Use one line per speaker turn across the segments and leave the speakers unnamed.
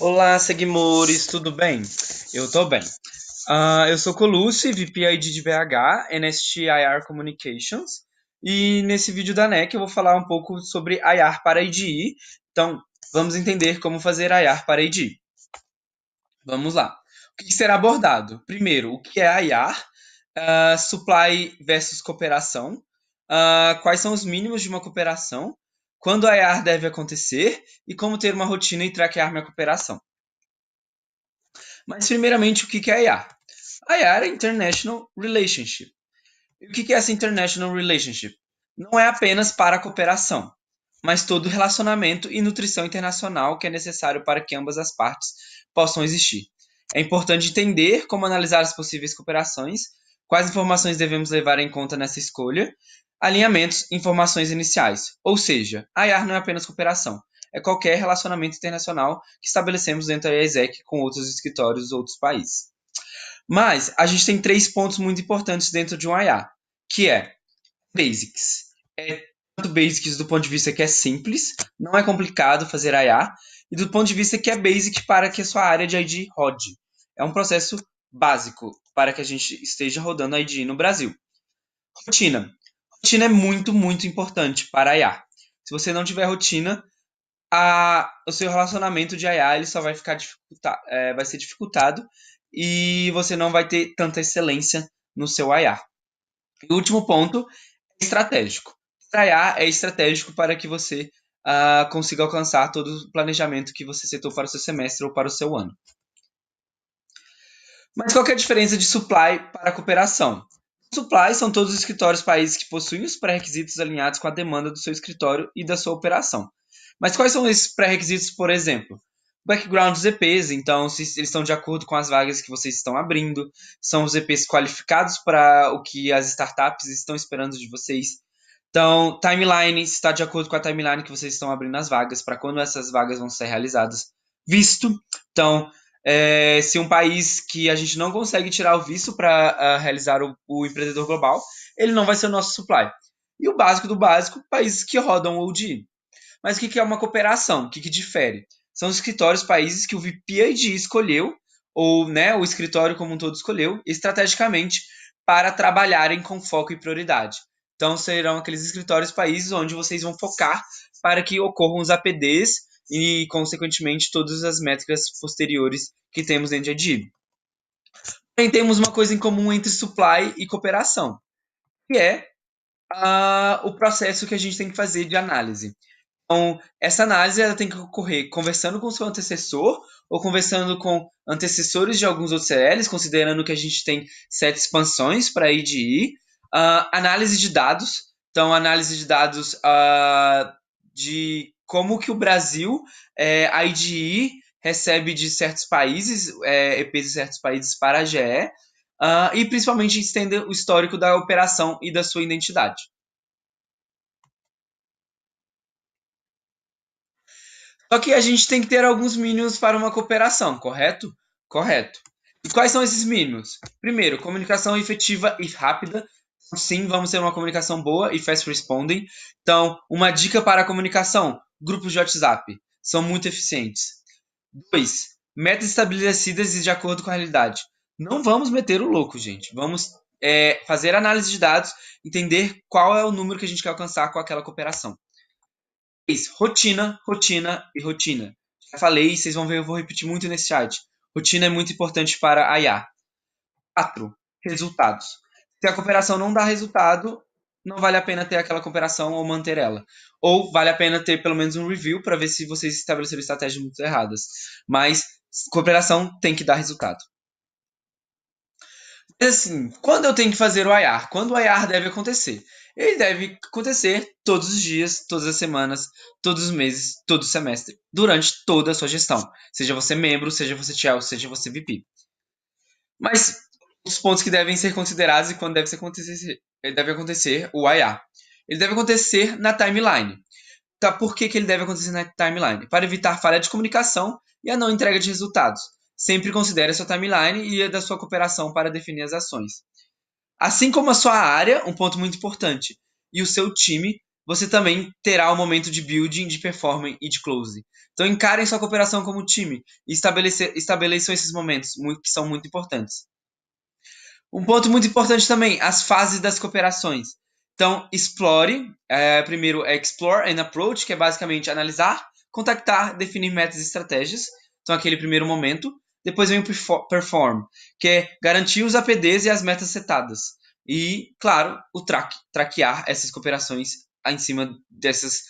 Olá, seguimores, tudo bem? Eu tô bem. Eu sou Colucci, VP ID de VH, NST IR Communications, e nesse vídeo da NEC eu vou falar um pouco sobre IR para IDE. Então, vamos entender como fazer IR para IDE. Vamos lá. O que será abordado? Primeiro, o que é IR? Supply versus cooperação. Quais são os mínimos de uma cooperação? Quando a IR deve acontecer? E como ter uma rotina e traquear minha cooperação. Mas, primeiramente, o que é a IAR? A IAR é International Relationship. E o que é essa International Relationship? Não é apenas para a cooperação, mas todo o relacionamento e nutrição internacional que é necessário para que ambas as partes possam existir. É importante entender como analisar as possíveis cooperações, quais informações devemos levar em conta nessa escolha, alinhamentos, informações iniciais. Ou seja, a IAR não é apenas cooperação, é qualquer relacionamento internacional que estabelecemos dentro da IESEC com outros escritórios ou outros países. Mas a gente tem três pontos muito importantes dentro de um IA, que é Basics. É tanto Basics do ponto de vista que é simples, não é complicado fazer IA, e do ponto de vista que é Basic para que a sua área de ID rode. É um processo básico para que a gente esteja rodando a ID no Brasil. Rotina. Rotina é muito, muito importante para a IA. Se você não tiver rotina, o seu relacionamento de IA ele só vai ficar vai ser dificultado e você não vai ter tanta excelência no seu IA. E o último ponto é estratégico. Para IA é estratégico para que você consiga alcançar todo o planejamento que você setou para o seu semestre ou para o seu ano. Mas qual que é a diferença de supply para cooperação? Supply são todos os escritórios países que possuem os pré-requisitos alinhados com a demanda do seu escritório e da sua operação. Mas quais são esses pré-requisitos, por exemplo? Background dos EPs, então se eles estão de acordo com as vagas que vocês estão abrindo, são os EPs qualificados para o que as startups estão esperando de vocês. Então, timeline, se está de acordo com a timeline que vocês estão abrindo as vagas, para quando essas vagas vão ser realizadas. Visto, então, se um país que a gente não consegue tirar o visto para realizar o empreendedor global, ele não vai ser o nosso supply. E o básico do básico, países que rodam o ODI. Mas o que é uma cooperação? O que difere? São os escritórios, países que o VPID escolheu, ou né, o escritório como um todo escolheu, estrategicamente para trabalharem com foco e prioridade. Então, serão aqueles escritórios, países onde vocês vão focar para que ocorram os APDs e, consequentemente, todas as métricas posteriores que temos dentro de ADIB. Também temos uma coisa em comum entre supply e cooperação, que é o processo que a gente tem que fazer de análise. Então, essa análise ela tem que ocorrer conversando com o seu antecessor ou conversando com antecessores de alguns outros CLs, considerando que a gente tem 7 expansões para IDE. Análise de dados. Então, análise de dados de como que o Brasil, a IDE, recebe de certos países, EPs de certos países para a GE. E principalmente estender o histórico da operação e da sua identidade. Só que a gente tem que ter alguns mínimos para uma cooperação, correto? Correto. E quais são esses mínimos? Primeiro, comunicação efetiva e rápida. Sim, vamos ter uma comunicação boa e fast responding. Então, uma dica para a comunicação: grupos de WhatsApp são muito eficientes. 2. Metas estabelecidas e de acordo com a realidade. Não vamos meter o louco, gente. Vamos fazer análise de dados, entender qual é o número que a gente quer alcançar com aquela cooperação. Rotina, rotina e rotina. Já falei, vocês vão ver, eu vou repetir muito nesse chat. Rotina é muito importante para a IA. 4. Resultados. Se a cooperação não dá resultado, não vale a pena ter aquela cooperação ou manter ela. Ou vale a pena ter pelo menos um review para ver se vocês estabeleceram estratégias muito erradas. Mas cooperação tem que dar resultado. Mas assim, quando eu tenho que fazer o IR? Quando o IR deve acontecer? Ele deve acontecer todos os dias, todas as semanas, todos os meses, todo o semestre, durante toda a sua gestão. Seja você membro, seja você TL, seja você VP. Mas os pontos que devem ser considerados e quando deve acontecer o IA. Ele deve acontecer na timeline. Tá, por que ele deve acontecer na timeline? Para evitar falha de comunicação e a não entrega de resultados. Sempre considere a sua timeline e a da sua cooperação para definir as ações. Assim como a sua área, um ponto muito importante, e o seu time, você também terá o momento de building, de performing e de closing. Então encarem sua cooperação como time e estabeleçam esses momentos que são muito importantes. Um ponto muito importante também, as fases das cooperações. Então, explore, primeiro é explore and approach, que é basicamente analisar, contactar, definir metas e estratégias. Então, aquele primeiro momento. Depois vem o perform, que é garantir os APDs e as metas setadas. E, claro, o traquear essas cooperações em cima desses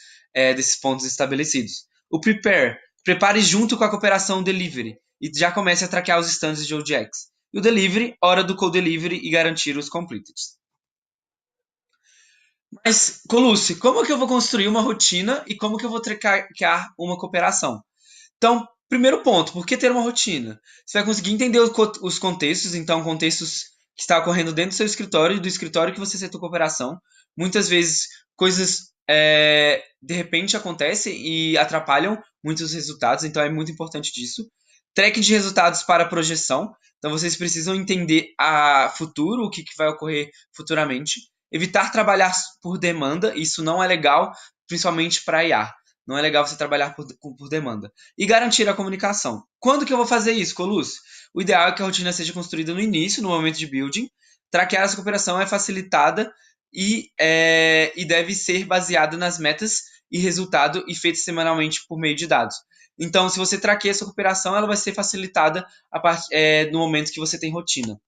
pontos estabelecidos. O prepare, prepare junto com a cooperação delivery e já comece a traquear os stands de OGX. E o delivery, hora do co-delivery e garantir os completed. Mas, Colucci, como que eu vou construir uma rotina e como que eu vou traquear uma cooperação? Então, primeiro ponto, por que ter uma rotina? Você vai conseguir entender os contextos, então contextos que está ocorrendo dentro do seu escritório e do escritório que você setou cooperação. Muitas vezes coisas de repente acontecem e atrapalham muitos resultados, então é muito importante disso. Track de resultados para projeção, então vocês precisam entender a futuro, o que vai ocorrer futuramente. Evitar trabalhar por demanda, isso não é legal, principalmente para IA. Não é legal você trabalhar por demanda. E garantir a comunicação. Quando que eu vou fazer isso, Colus? O ideal é que a rotina seja construída no início, no momento de building. Traquear essa cooperação é facilitada e deve ser baseada nas metas e resultado e feita semanalmente por meio de dados. Então, se você traqueia essa cooperação, ela vai ser facilitada no momento que você tem rotina.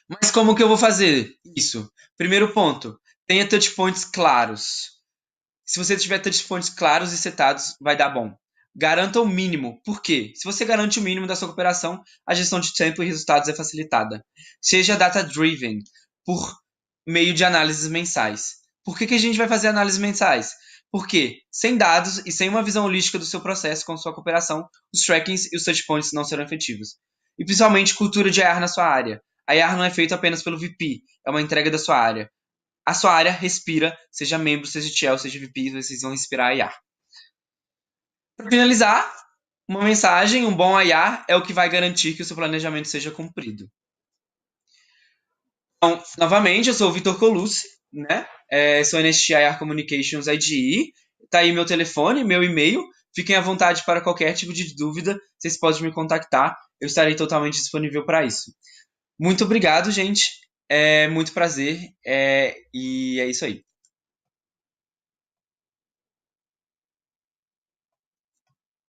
Mas como que eu vou fazer isso? Primeiro ponto, tenha touch points claros. Se você tiver touchpoints claros e setados, vai dar bom. Garanta o mínimo. Por quê? Se você garante o mínimo da sua cooperação, a gestão de tempo e resultados é facilitada. Seja data-driven, por meio de análises mensais. Por que a gente vai fazer análises mensais? Porque sem dados e sem uma visão holística do seu processo com sua cooperação, os trackings e os touchpoints não serão efetivos. E principalmente cultura de IAR na sua área. A IAR não é feita apenas pelo VP, é uma entrega da sua área. A sua área respira, seja membro, seja TL, seja VP, vocês vão respirar IAR. Para finalizar, uma mensagem, um bom IAR é o que vai garantir que o seu planejamento seja cumprido. Então, novamente, eu sou o Vitor Colucci, né? Sou NST IR Communications IDE. Tá aí meu telefone, meu e-mail. Fiquem à vontade para qualquer tipo de dúvida. Vocês podem me contactar. Eu estarei totalmente disponível para isso. Muito obrigado, gente. É muito prazer. E é isso aí.